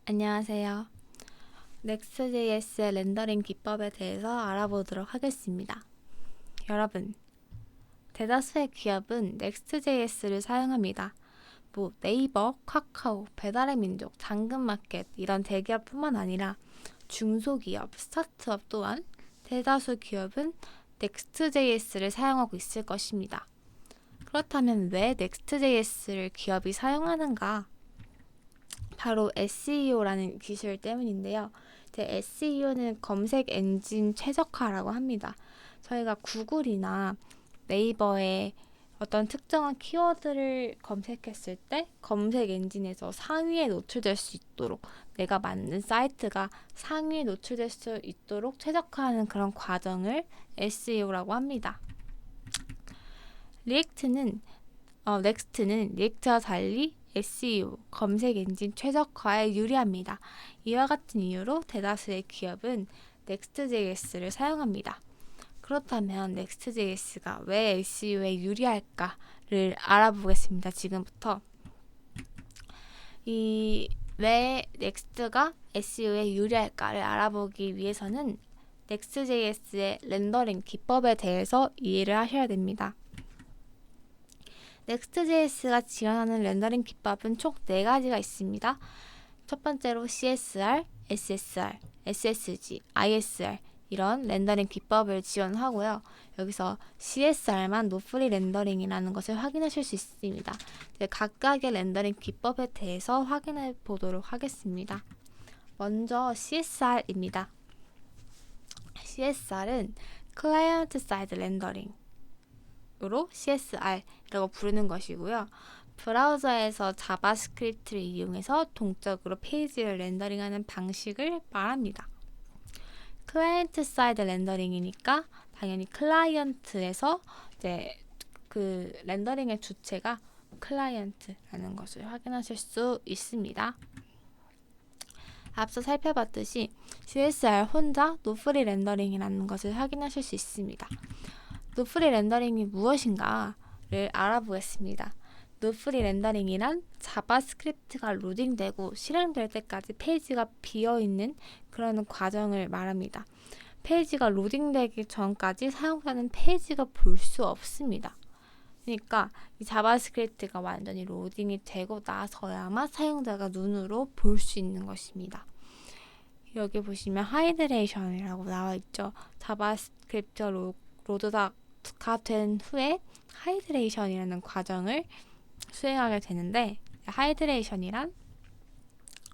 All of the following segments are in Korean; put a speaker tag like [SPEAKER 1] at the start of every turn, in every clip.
[SPEAKER 1] 안녕하세요. Next.js의 렌더링 기법에 대해서 알아보도록 하겠습니다. 여러분, 대다수의 기업은 Next.js를 사용합니다. 네이버, 카카오, 배달의 민족, 당근마켓 이런 대기업뿐만 아니라 중소기업, 스타트업 또한 대다수 기업은 Next.js를 사용하고 있을 것입니다. 그렇다면 왜 Next.js를 기업이 사용하는가? 바로 SEO라는 기술 때문인데요. SEO는 검색 엔진 최적화라고 합니다. 저희가 구글이나 네이버에 어떤 특정한 키워드를 검색했을 때 검색 엔진에서 상위에 노출될 수 있도록, 내가 만든 사이트가 상위에 노출될 수 있도록 최적화하는 그런 과정을 SEO라고 합니다. 넥스트는 리액트와 달리 SEO, 검색 엔진 최적화에 유리합니다. 이와 같은 이유로 대다수의 기업은 Next.js를 사용합니다. 그렇다면 Next.js가 왜 SEO에 유리할까를 알아보겠습니다. 지금부터 왜 Next가 SEO에 유리할까를 알아보기 위해서는 Next.js의 렌더링 기법에 대해서 이해를 하셔야 됩니다. Next.js가 지원하는 렌더링 기법은 총 4가지가 있습니다. 첫 번째로 CSR, SSR, SSG, ISR 이런 렌더링 기법을 지원하고요. 여기서 CSR만 노프리 렌더링이라는 것을 확인하실 수 있습니다. 각각의 렌더링 기법에 대해서 확인해 보도록 하겠습니다. 먼저 CSR입니다. CSR은 클라이언트 사이드 렌더링 으로 CSR이라고 부르는 것이고요. 브라우저에서 자바스크립트를 이용해서 동적으로 페이지를 렌더링하는 방식을 말합니다. 클라이언트 사이드 렌더링이니까 당연히 클라이언트에서 그 렌더링의 주체가 클라이언트라는 것을 확인하실 수 있습니다. 앞서 살펴봤듯이 CSR 혼자 노프리 렌더링이라는 것을 확인하실 수 있습니다. 노프리 렌더링이 무엇인가를 알아보겠습니다. 노프리 렌더링이란 자바스크립트가 로딩되고 실행될 때까지 페이지가 비어있는 그런 과정을 말합니다. 페이지가 로딩되기 전까지 사용자는 페이지가 볼 수 없습니다. 그러니까 이 자바스크립트가 완전히 로딩이 되고 나서야만 사용자가 눈으로 볼 수 있는 것입니다. 여기 보시면 하이드레이션이라고 나와 있죠. 자바스크립트 로드가 된 후에 하이드레이션이라는 과정을 수행하게 되는데, 하이드레이션이란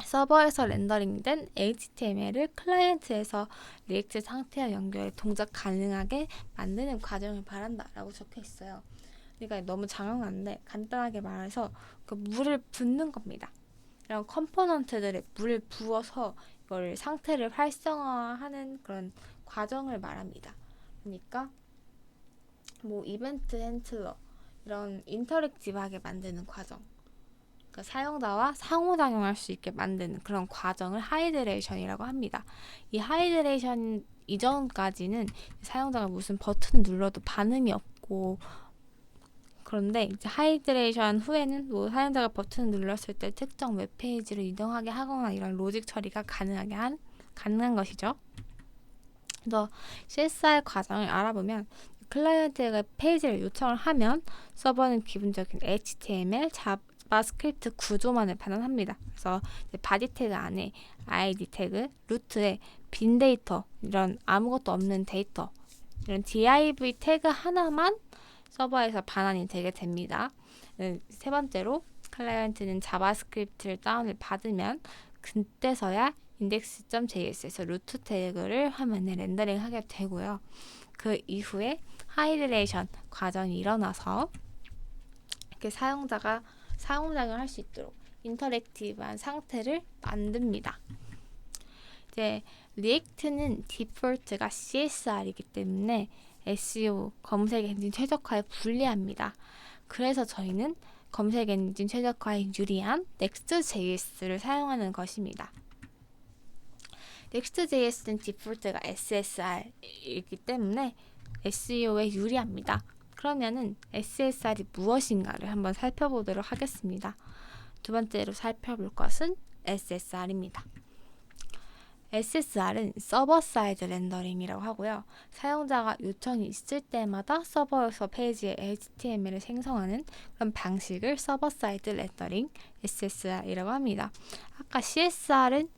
[SPEAKER 1] 서버에서 렌더링된 HTML을 클라이언트에서 리액트 상태와 연결해 동작 가능하게 만드는 과정을 말한다라고 적혀 있어요. 그러니까 너무 장황한데 간단하게 말해서 그 물을 붓는 겁니다. 이런 컴포넌트들에 물을 부어서 이걸 상태를 활성화하는 그런 과정을 말합니다. 그러니까 이벤트 핸틀러 이런 인터랙티브하게 만드는 과정, 그러니까 사용자와 상호작용할 수 있게 만드는 그런 과정을 하이드레이션이라고 합니다. 이 하이드레이션 이전까지는 사용자가 무슨 버튼을 눌러도 반응이 없고, 그런데 이제 하이드레이션 후에는 사용자가 버튼을 눌렀을 때 특정 웹페이지로 이동하게 하거나 이런 로직 처리가 가능한 것이죠. 그래서 CSR 과정을 알아보면 클라이언트가 페이지를 요청을 하면 서버는 기본적인 HTML, 자바스크립트 구조만을 반환합니다. 그래서 바디 태그 안에 ID 태그, 루트에 빈 데이터, 이런 아무것도 없는 데이터, 이런 div 태그 하나만 서버에서 반환이 되게 됩니다. 세 번째로 클라이언트는 자바스크립트를 다운을 받으면 그때서야 index.js에서 루트 태그를 화면에 렌더링하게 되고요. 그 이후에 하이드레이션 과정이 일어나서 이렇게 사용자가 상호작용을 할 수 있도록 인터랙티브한 상태를 만듭니다. 이제 리액트는 디폴트가 CSR이기 때문에 SEO, 검색 엔진 최적화에 불리합니다. 그래서 저희는 검색 엔진 최적화에 유리한 Next.js를 사용하는 것입니다. Next.js는 디폴트가 SSR이기 때문에 SEO에 유리합니다. 그러면은 SSR이 무엇인가를 한번 살펴보도록 하겠습니다. 두 번째로 살펴볼 것은 SSR입니다. SSR은 서버 사이드 렌더링이라고 하고요. 사용자가 요청이 있을 때마다 서버에서 페이지에 HTML을 생성하는 그런 방식을 서버 사이드 렌더링 SSR이라고 합니다. 아까 CSR은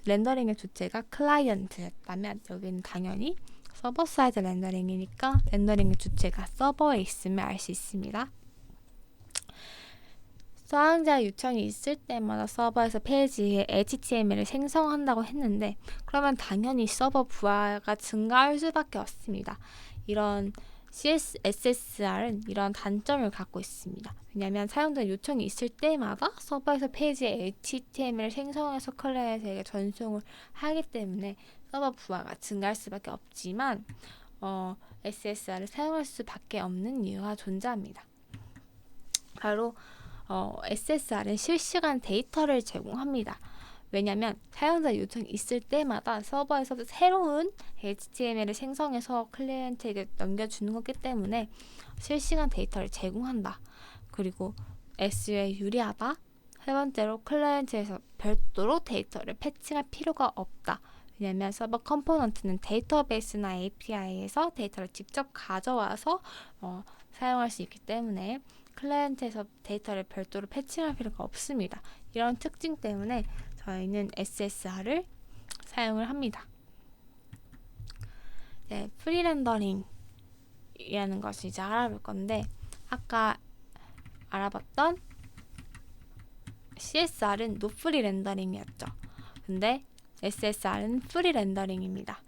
[SPEAKER 1] 렌더링의 주체가 클라이언트였다면 여기는 당연히 서버 사이드 렌더링이니까 렌더링의 주체가 서버에 있음을 알 수 있습니다. 사용자 요청이 있을 때마다 서버에서 페이지에 HTML을 생성한다고 했는데 그러면 당연히 서버 부하가 증가할 수밖에 없습니다. 이런 SSR은 이런 단점을 갖고 있습니다. 왜냐하면 사용자 요청이 있을 때마다 서버에서 페이지에 HTML을 생성해서 클라이언트에게 전송을 하기 때문에 서버 부하가 증가할 수밖에 없지만 SSR을 사용할 수밖에 없는 이유가 존재합니다. 바로 SSR은 실시간 데이터를 제공합니다. 왜냐하면 사용자 요청이 있을 때마다 서버에서 새로운 HTML을 생성해서 클라이언트에게 넘겨주는 거기 때문에 실시간 데이터를 제공한다. 그리고 SU에 유리하다. 세 번째로 클라이언트에서 별도로 데이터를 패칭할 필요가 없다. 왜냐하면 서버 컴포넌트는 데이터베이스나 API에서 데이터를 직접 가져와서 사용할 수 있기 때문에 클라이언트에서 데이터를 별도로 패칭할 필요가 없습니다. 이런 특징 때문에 저희는 SSR을 사용을 합니다. 네, 프리렌더링이라는 것을 이제 알아볼 건데 아까 알아봤던 CSR은 노프리 렌더링이었죠. 근데 SSR은 프리 렌더링입니다.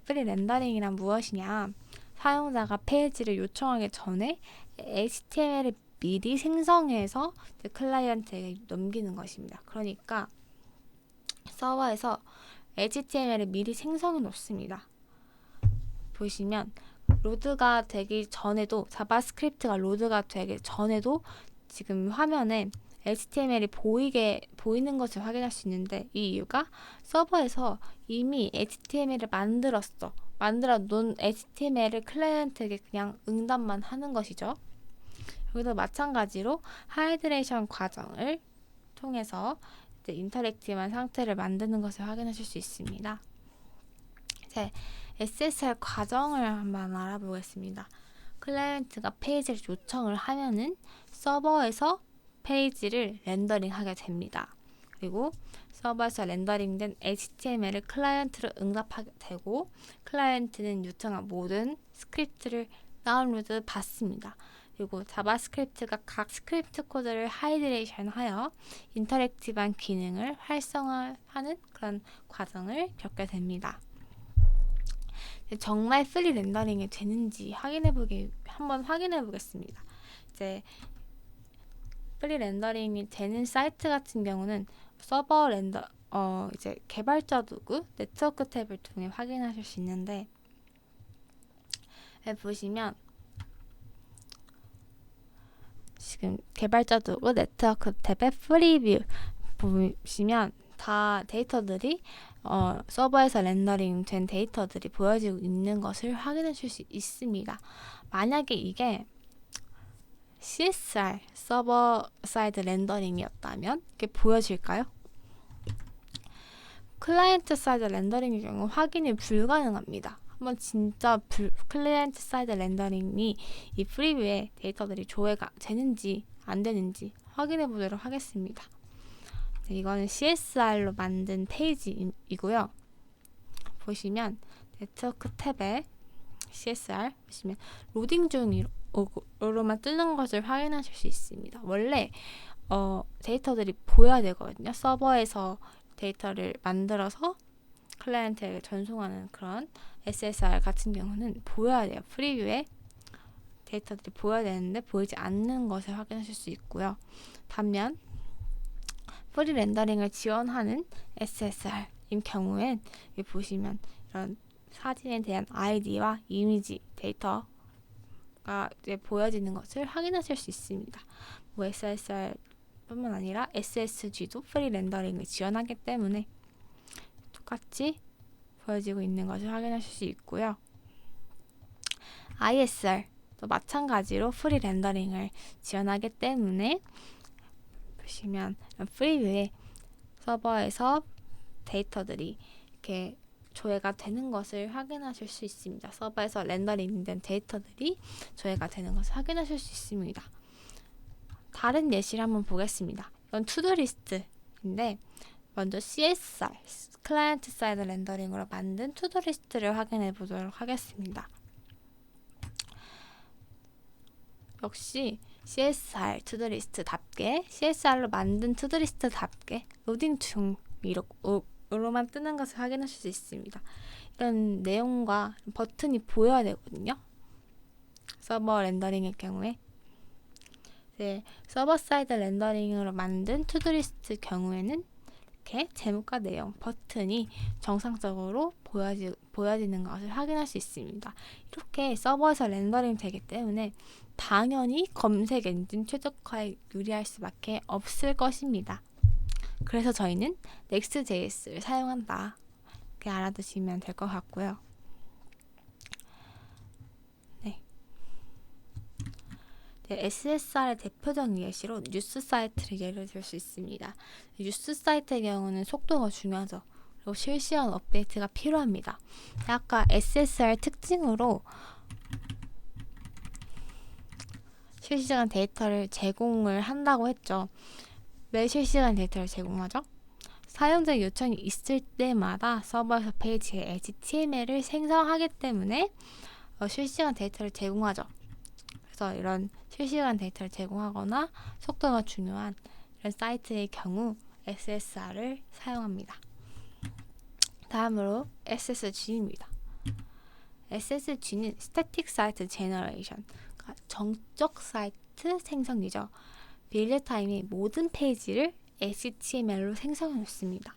[SPEAKER 1] 프리 렌더링이란 무엇이냐? 사용자가 페이지를 요청하기 전에 HTML을 미리 생성해서 클라이언트에게 넘기는 것입니다. 그러니까 서버에서 HTML을 미리 생성해 놓습니다. 보시면 로드가 되기 전에도 자바스크립트가 로드가 되기 전에도 지금 화면에 HTML이 보이는 것을 확인할 수 있는데 이 이유가 서버에서 이미 HTML을 만들어 놓은 HTML을 클라이언트에게 그냥 응답만 하는 것이죠. 여기도 마찬가지로 하이드레이션 과정을 통해서 이제 인터랙티브한 상태를 만드는 것을 확인하실 수 있습니다. 이제 SSR 과정을 한번 알아보겠습니다. 클라이언트가 페이지를 요청을 하면은 서버에서 페이지를 렌더링하게 됩니다. 그리고 서버에서 렌더링된 HTML을 클라이언트로 응답하게 되고 클라이언트는 요청한 모든 스크립트를 다운로드 받습니다. 그리고 자바스크립트가 각 스크립트 코드를 하이드레이션하여 인터랙티브한 기능을 활성화하는 그런 과정을 겪게 됩니다. 정말 프리 렌더링이 되는지 한번 확인해 보겠습니다. 이제 프리 렌더링이 되는 사이트 같은 경우는 서버 이제 개발자 도구 네트워크 탭을 통해 확인하실 수 있는데 보시면 지금 개발자 도구 네트워크 탭의 프리뷰 보시면 다 데이터들이 서버에서 렌더링 된 데이터들이 보여지고 있는 것을 확인하실 수 있습니다. 만약에 이게 CSR 서버 사이드 렌더링이었다면 이게 보여질까요? 클라이언트 사이드 렌더링의 경우 확인이 불가능합니다. 한번 진짜 클라이언트 사이드 렌더링이 이 프리뷰에 데이터들이 조회가 되는지 안 되는지 확인해 보도록 하겠습니다. 네, 이거는 CSR로 만든 페이지이고요. 보시면 네트워크 탭에 CSR 보시면 로딩 중으로만 뜨는 것을 확인하실 수 있습니다. 원래 데이터들이 보여야 되거든요. 서버에서 데이터를 만들어서 클라이언트에게 전송하는 그런 SSR 같은 경우는 보여야 돼요. 프리뷰에 데이터들이 보여야 되는데 보이지 않는 것을 확인하실 수 있고요. 반면 프리 렌더링을 지원하는 SSR인 경우엔 여기 보시면 이런 사진에 대한 아이디와 이미지 데이터가 이제 보여지는 것을 확인하실 수 있습니다. 뭐 SSR 뿐만 아니라 SSG도 프리 렌더링을 지원하기 때문에 똑같이 보여지고 있는 것을 확인하실 수 있고요. ISR도 마찬가지로 프리 렌더링을 지원하기 때문에 보시면 프리뷰에 서버에서 데이터들이 이렇게 조회가 되는 것을 확인하실 수 있습니다. 서버에서 렌더링된 데이터들이 조회가 되는 것을 확인하실 수 있습니다. 다른 예시를 한번 보겠습니다. 이건 투두리스트인데 먼저 CSR, 클라이언트 사이드 렌더링으로 만든 투두리스트를 확인해 보도록 하겠습니다. 역시 CSR 투두리스트답게 CSR로 만든 투두리스트답게 로딩 중으로만 뜨는 것을 확인하실 수 있습니다. 이런 내용과 버튼이 보여야 되거든요. 서버 렌더링의 경우에 서버 사이드 렌더링으로 만든 투두리스트 경우에는 이렇게 제목과 내용, 버튼이 정상적으로 보여지는 것을 확인할 수 있습니다. 이렇게 서버에서 렌더링 되기 때문에 당연히 검색 엔진 최적화에 유리할 수밖에 없을 것입니다. 그래서 저희는 Next.js를 사용한다. 이렇게 알아두시면 될 것 같고요. SSR의 대표적인 예시로 뉴스 사이트를 예를 들 수 있습니다. 뉴스 사이트의 경우는 속도가 중요하죠. 그리고 실시간 업데이트가 필요합니다. 아까 SSR 특징으로 실시간 데이터를 제공을 한다고 했죠. 왜 실시간 데이터를 제공하죠? 사용자 요청이 있을 때마다 서버에서 페이지에 HTML을 생성하기 때문에 실시간 데이터를 제공하죠. 그래서 이런 실시간 데이터를 제공하거나 속도가 중요한 이런 사이트의 경우 SSR을 사용합니다. 다음으로 SSG입니다. SSG는 Static Site Generation, 그러니까 정적 사이트 생성이죠. 빌드타임의 모든 페이지를 HTML로 생성해 놓습니다.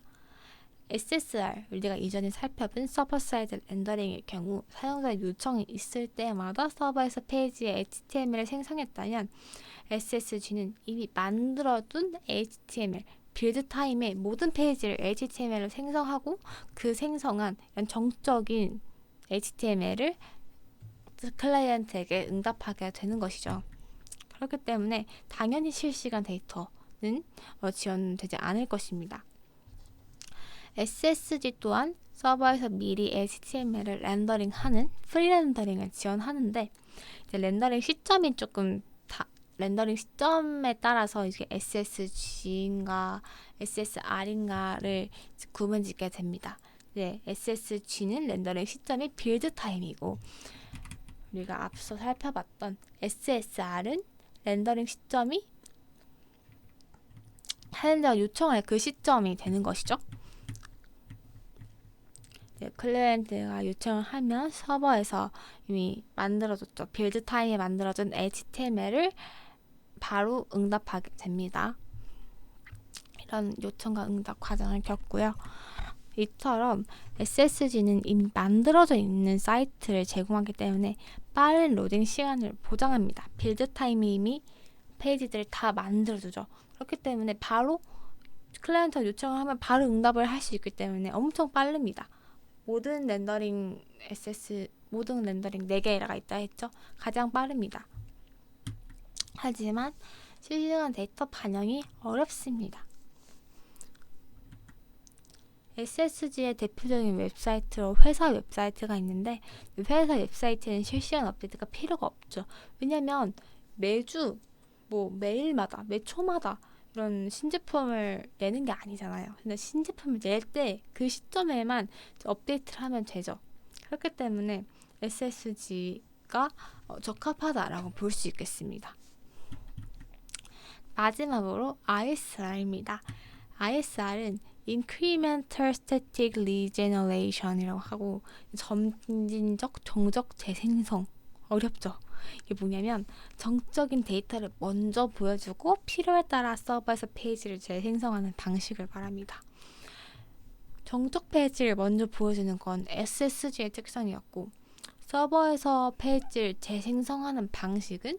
[SPEAKER 1] SSR, 우리가 이전에 살펴본 서버 사이드 렌더링의 경우 사용자 요청이 있을 때마다 서버에서 페이지에 HTML을 생성했다면 SSG는 이미 만들어둔 HTML, 빌드 타임의 모든 페이지를 HTML로 생성하고 그 생성한 정적인 HTML을 클라이언트에게 응답하게 되는 것이죠. 그렇기 때문에 당연히 실시간 데이터는 지원되지 않을 것입니다. SSG 또한 서버에서 미리 HTML을 렌더링하는 프리 렌더링을 지원하는데 이제 렌더링 시점이 조금 렌더링 시점에 따라서 이게 SSG인가 SSR인가를 구분짓게 됩니다. SSG는 렌더링 시점이 빌드 타임이고 우리가 앞서 살펴봤던 SSR은 렌더링 시점이 사용자가 요청할 그 시점이 되는 것이죠. 클라이언트가 요청을 하면 서버에서 이미 만들어졌죠. 빌드 타임에 만들어진 HTML을 바로 응답하게 됩니다. 이런 요청과 응답 과정을 겪고요. 이처럼 SSG는 이미 만들어져 있는 사이트를 제공하기 때문에 빠른 로딩 시간을 보장합니다. 빌드 타임이 이미 페이지들을 다 만들어주죠. 그렇기 때문에 바로 클라이언트가 요청을 하면 바로 응답을 할 수 있기 때문에 엄청 빠릅니다. 모든 렌더링 4개가 있다 했죠. 가장 빠릅니다. 하지만 실시간 데이터 반영이 어렵습니다. SSG의 대표적인 웹사이트로 회사 웹사이트가 있는데 회사 웹사이트에는 실시간 업데이트가 필요가 없죠. 왜냐하면 매주 매일마다 매초마다 이런 신제품을 내는 게 아니잖아요. 근데 신제품을 낼 때 그 시점에만 업데이트를 하면 되죠. 그렇기 때문에 SSG가 적합하다라고 볼 수 있겠습니다. 마지막으로 ISR입니다. ISR은 Incremental Static Regeneration이라고 하고 점진적 정적 재생성. 어렵죠? 이게 뭐냐면 정적인 데이터를 먼저 보여주고 필요에 따라 서버에서 페이지를 재생성하는 방식을 말합니다. 정적 페이지를 먼저 보여주는 건 SSG의 특성이었고 서버에서 페이지를 재생성하는 방식은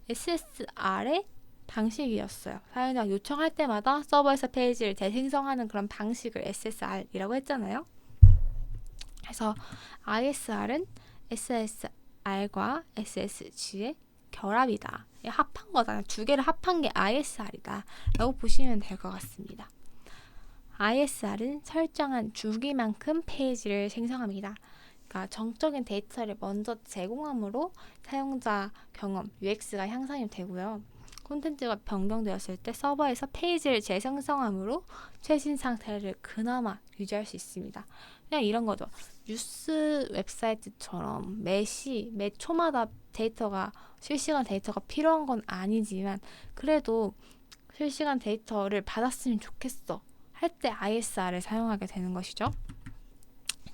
[SPEAKER 1] SSR의 방식이었어요. 사용자가 요청할 때마다 서버에서 페이지를 재생성하는 그런 방식을 SSR이라고 했잖아요. 그래서 ISR은 SSR과 SSG의 결합이다. 합한 거잖아요. 두 개를 합한 게 ISR이다 라고 보시면 될 것 같습니다. ISR은 설정한 주기만큼 페이지를 생성합니다. 그러니까 정적인 데이터를 먼저 제공함으로 사용자 경험, UX가 향상이 되고요. 콘텐츠가 변경되었을 때 서버에서 페이지를 재생성함으로 최신 상태를 그나마 유지할 수 있습니다. 그냥 이런 거죠. 뉴스 웹사이트처럼 매 초마다 실시간 데이터가 필요한 건 아니지만 그래도 실시간 데이터를 받았으면 좋겠어 할 때 ISR을 사용하게 되는 것이죠.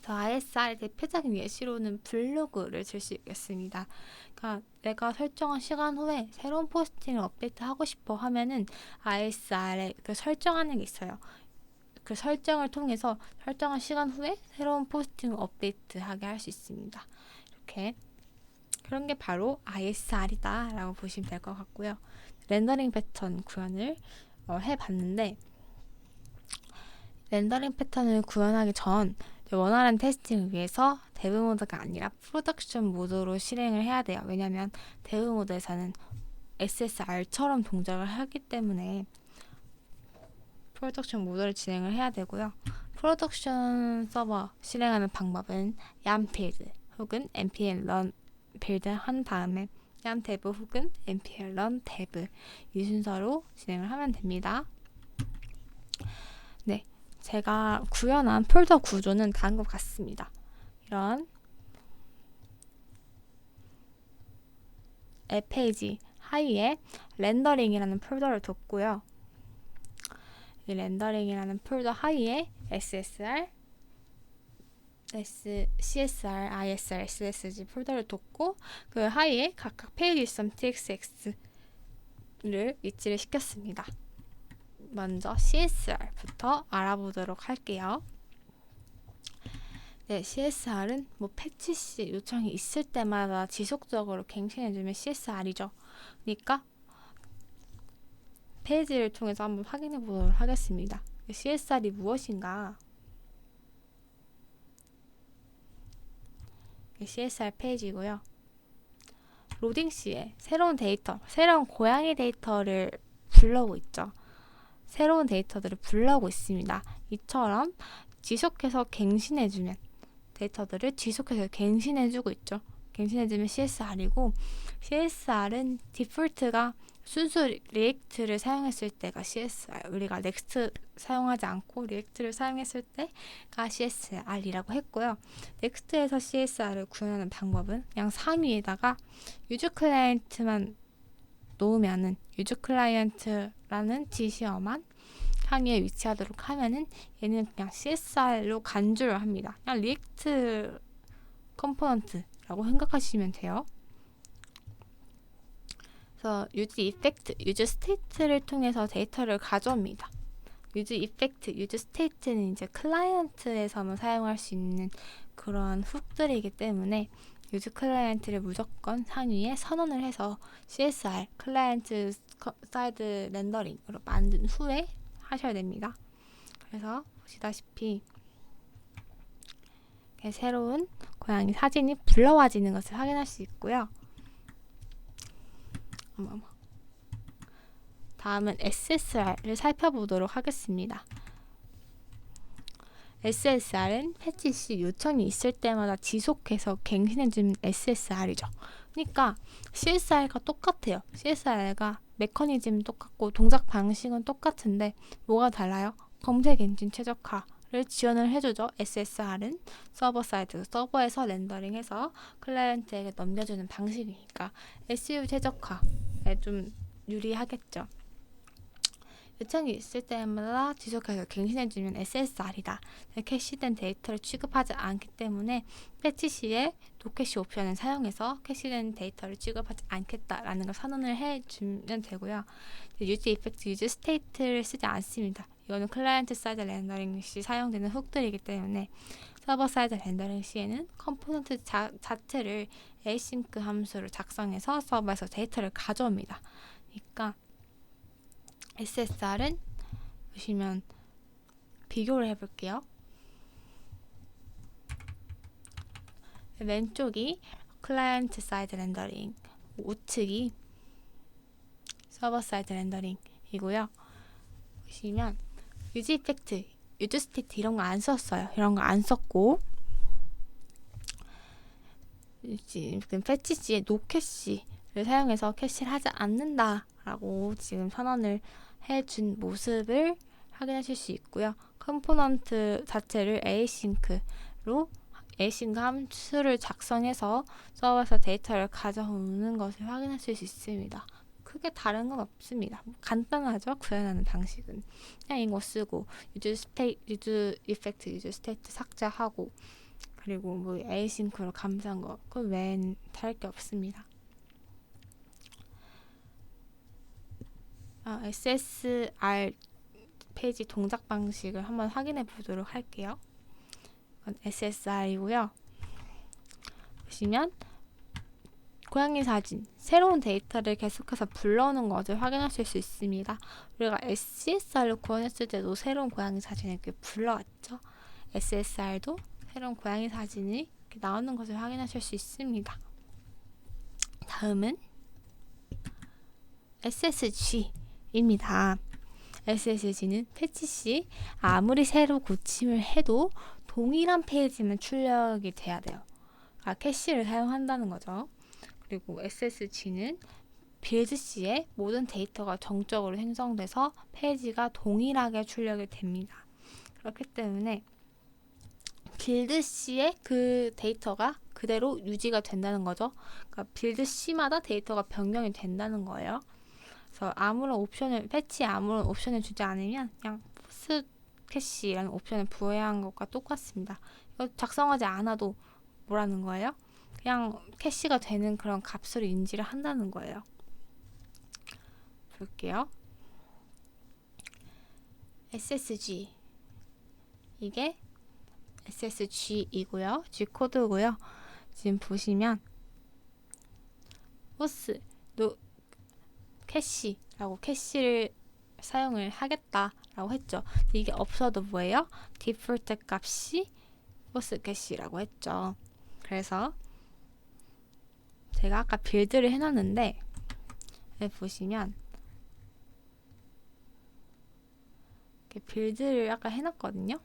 [SPEAKER 1] ISR의 대표적인 예시로는 블로그를 들 수 있겠습니다. 그러니까 내가 설정한 시간 후에 새로운 포스팅을 업데이트하고 싶어 하면은 ISR에 설정하는 게 있어요. 그 설정을 통해서 설정한 시간 후에 새로운 포스팅을 업데이트하게 할 수 있습니다. 이렇게 그런 게 바로 ISR이다 라고 보시면 될 것 같고요. 렌더링 패턴 구현을 해봤는데 렌더링 패턴을 구현하기 전 원활한 테스팅을 위해서 데브 모드가 아니라 프로덕션 모드로 실행을 해야 돼요. 왜냐하면 데브 모드에서는 SSR처럼 동작을 하기 때문에 프로덕션 모드를 진행을 해야 되고요. 프로덕션 서버 실행하는 방법은 yambuild 혹은 npm run build 한 다음에 yamdev 혹은 npm run dev 이 순서로 진행을 하면 됩니다. 네, 제가 구현한 폴더 구조는 다음과 같습니다. 이런 앱 페이지 하위에 렌더링이라는 폴더를 뒀고요. 이 렌더링이라는 폴더 하위에 SSR, CSR, ISR, SSG 폴더를 뒀고 그 하위에 각각 page.txt를 위치를 시켰습니다. 먼저 CSR부터 알아보도록 할게요. 네, CSR은 패치 시 요청이 있을 때마다 지속적으로 갱신해주면 CSR이죠. 그러니까 페이지를 통해서 한번 확인해 보도록 하겠습니다. CSR이 무엇인가? CSR 페이지고요. 로딩 시에 새로운 고양이 데이터를 불러오고 있죠. 새로운 데이터들을 불러오고 있습니다. 이처럼 지속해서 갱신해주면 데이터들을 지속해서 갱신해주고 있죠. 갱신해주면 CSR이고 CSR은 디폴트가 순수 리액트를 사용했을 때가 CSR, 우리가 넥스트 사용하지 않고 리액트를 사용했을 때가 CSR이라고 했고요. 넥스트에서 CSR을 구현하는 방법은 그냥 상위에다가 유즈 클라이언트만 놓으면은 유즈 클라이언트라는 지시어만 상위에 위치하도록 하면은 얘는 그냥 CSR로 간주를 합니다. 그냥 리액트 컴포넌트라고 생각하시면 돼요. 그래서 유즈 이펙트, 유즈 스테이트를 통해서 데이터를 가져옵니다. 유즈 이펙트, 유즈 스테이트는 이제 클라이언트에서만 사용할 수 있는 그런 훅들이기 때문에 유즈 클라이언트를 무조건 상위에 선언을 해서 CSR, 클라이언트 사이드 렌더링으로 만든 후에 하셔야 됩니다. 그래서 보시다시피 새로운 고양이 사진이 불러와지는 것을 확인할 수 있고요. 다음은 SSR을 살펴보도록 하겠습니다. SSR은 패치 시 요청이 있을 때마다 지속해서 갱신해주는 SSR이죠. 그러니까 CSR과 똑같아요. CSR가 메커니즘 똑같고 동작 방식은 똑같은데 뭐가 달라요? 검색 엔진 최적화를 지원을 해주죠. SSR은 서버 사이드, 서버에서 렌더링해서 클라이언트에게 넘겨주는 방식이니까 SU 최적화에 좀 유리하겠죠. 요청이 있을 때마다 지속해서 갱신해주면 SSR이다. 캐시된 데이터를 취급하지 않기 때문에 패치 시에 노캐시 옵션을 사용해서 캐시된 데이터를 취급하지 않겠다라는 걸 선언을 해주면 되고요. 유즈 이펙트, 유즈 스테이트를 쓰지 않습니다. 이거는 클라이언트 사이드 렌더링 시 사용되는 훅들이기 때문에 서버 사이드 렌더링 시에는 컴포넌트 자체를 async 함수로 작성해서 서버에서 데이터를 가져옵니다. 그러니까 SSR은 보시면 비교를 해볼게요. 왼쪽이 클라이언트 사이드 렌더링, 우측이 서버 사이드 렌더링이고요. 보시면 유즈 이펙트, 유즈 스테이트 이런 거 안 썼어요. 이런 거 안 썼고 지금 패치지에 노 캐시를 사용해서 캐시를 하지 않는다라고 지금 선언을 해준 모습을 확인하실 수 있고요. 컴포넌트 자체를 에이싱크로 에이싱크 함수를 작성해서 서버에서 데이터를 가져오는 것을 확인하실 수 있습니다. 크게 다른 건 없습니다. 간단하죠? 구현하는 방식은. 그냥 이거 쓰고 유즈 이펙트, 유즈 스테이트 삭제하고 그리고 뭐 에이싱크로 감사한 거 그 외엔 다를 게 없습니다. SSR 페이지 동작 방식을 한번 확인해 보도록 할게요. 이건 SSR이고요. 보시면 고양이 사진, 새로운 데이터를 계속해서 불러오는 것을 확인하실 수 있습니다. 우리가 SSR로 구현했을 때도 새로운 고양이 사진을 이렇게 불러왔죠. SSR도 새로운 고양이 사진이 이렇게 나오는 것을 확인하실 수 있습니다. 다음은 SSG입니다. SSG는 패치 시 아무리 새로 고침을 해도 동일한 페이지만 출력이 돼야 돼요. 캐시를 사용한다는 거죠. 그리고 SSG는 빌드 시에 모든 데이터가 정적으로 생성돼서 페이지가 동일하게 출력이 됩니다. 그렇기 때문에 빌드 시에 그 데이터가 그대로 유지가 된다는 거죠. 그러니까 빌드 시마다 데이터가 변경이 된다는 거예요. 그래서 패치에 아무런 옵션을 주지 않으면 그냥 포스트 캐시라는 옵션을 부여한 것과 똑같습니다. 이거 작성하지 않아도 뭐라는 거예요? 그냥 캐시가 되는 그런 값으로 인지를 한다는 거예요. 볼게요. SSG 이게 SSG이고요. G코드고요. 지금 보시면 포스 캐시라고 캐시를 사용을 하겠다라고 했죠. 이게 없어도 뭐예요? 디폴트 값이 포스 캐시라고 했죠. 그래서 제가 아까 빌드를 해놨는데 보시면 이렇게 빌드를 아까 해놨거든요.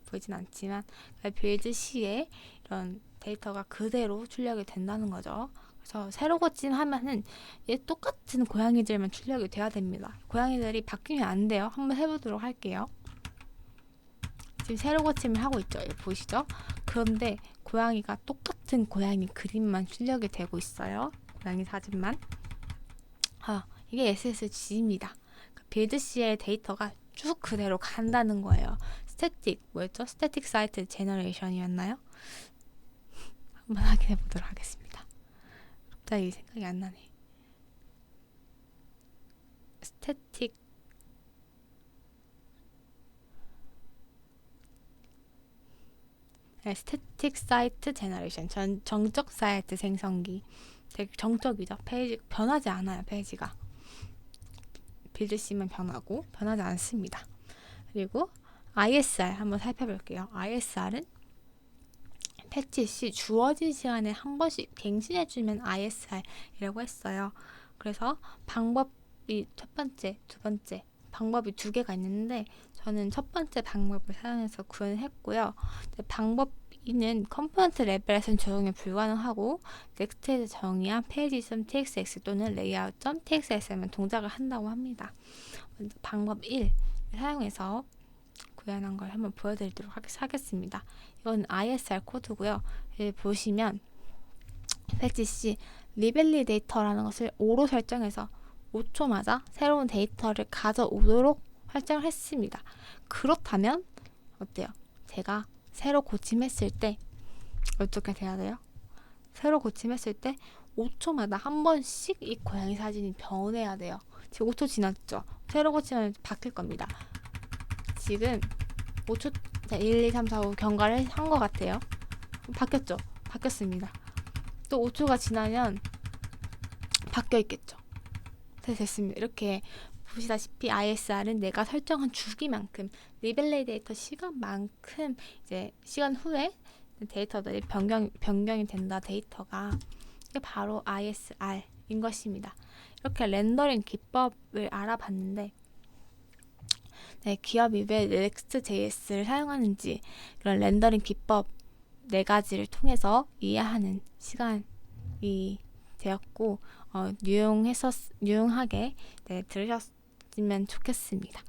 [SPEAKER 1] 보이진 않지만 빌드 시에 이런 데이터가 그대로 출력이 된다는 거죠. 그래서 새로 고침하면은 얘 똑같은 고양이들만 출력이 돼야 됩니다. 고양이들이 바뀌면 안 돼요. 한번 해보도록 할게요. 지금 새로 고침을 하고 있죠. 여기 보이시죠? 그런데 고양이가 똑같은 고양이 그림만 출력이 되고 있어요. 고양이 사진만. 이게 SSG입니다. 빌드 시의 데이터가 쭉 그대로 간다는 거예요. 뭐였죠? 스태틱 사이트 제너레이션이었나요? 한번 확인해 보도록 하겠습니다. 갑자기 생각이 안 나네. 스태틱 사이트 제너레이션, 정적 사이트 생성기. 되게 정적이죠. 페이지 변하지 않아요. 페이지가 빌드 C만 변하고 변하지 않습니다. 그리고 ISR 한번 살펴볼게요. ISR은 패치 시 주어진 시간에 한 번씩 갱신해주면 ISR이라고 했어요. 그래서 방법이 첫 번째, 두 번째 방법이 두 개가 있는데 저는 첫 번째 방법을 사용해서 구현했고요. 방법 2는 컴포넌트 레벨에서는 적용이 불가능하고 넥스트에서 정의한 page.txx 또는 layout.txx에만 동작을 한다고 합니다. 먼저 방법 1을 사용해서 구현한 걸 한번 보여드리도록 하겠습니다. 이건 ISR 코드고요. 여기 보시면 패치 시 리밸리데이터라는 것을 5로 설정해서 5초마다 새로운 데이터를 가져오도록 설정을 했습니다. 그렇다면 어때요? 제가 새로 고침했을 때 어떻게 돼야 돼요? 새로 고침했을 때 5초마다 한 번씩 이 고양이 사진이 변해야 돼요. 지금 5초 지났죠? 새로 고치면 바뀔 겁니다. 지금 5초, 1, 2, 3, 4, 5 경과를 한 것 같아요. 바뀌었죠? 바뀌었습니다. 또 5초가 지나면 바뀌어 있겠죠? 됐습니다. 이렇게 보시다시피 ISR은 내가 설정한 주기만큼 리밸리데이터 시간만큼 이제 시간 후에 데이터들이 변경이 된다. 데이터가 이게 바로 ISR 것입니다. 이렇게 렌더링 기법을 알아봤는데 기업이 왜 Next.js를 사용하는지 그런 렌더링 기법 4가지를 통해서 이해하는 시간이 되었고 유용하게 들으셨으면 좋겠습니다.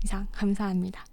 [SPEAKER 1] 이상 감사합니다.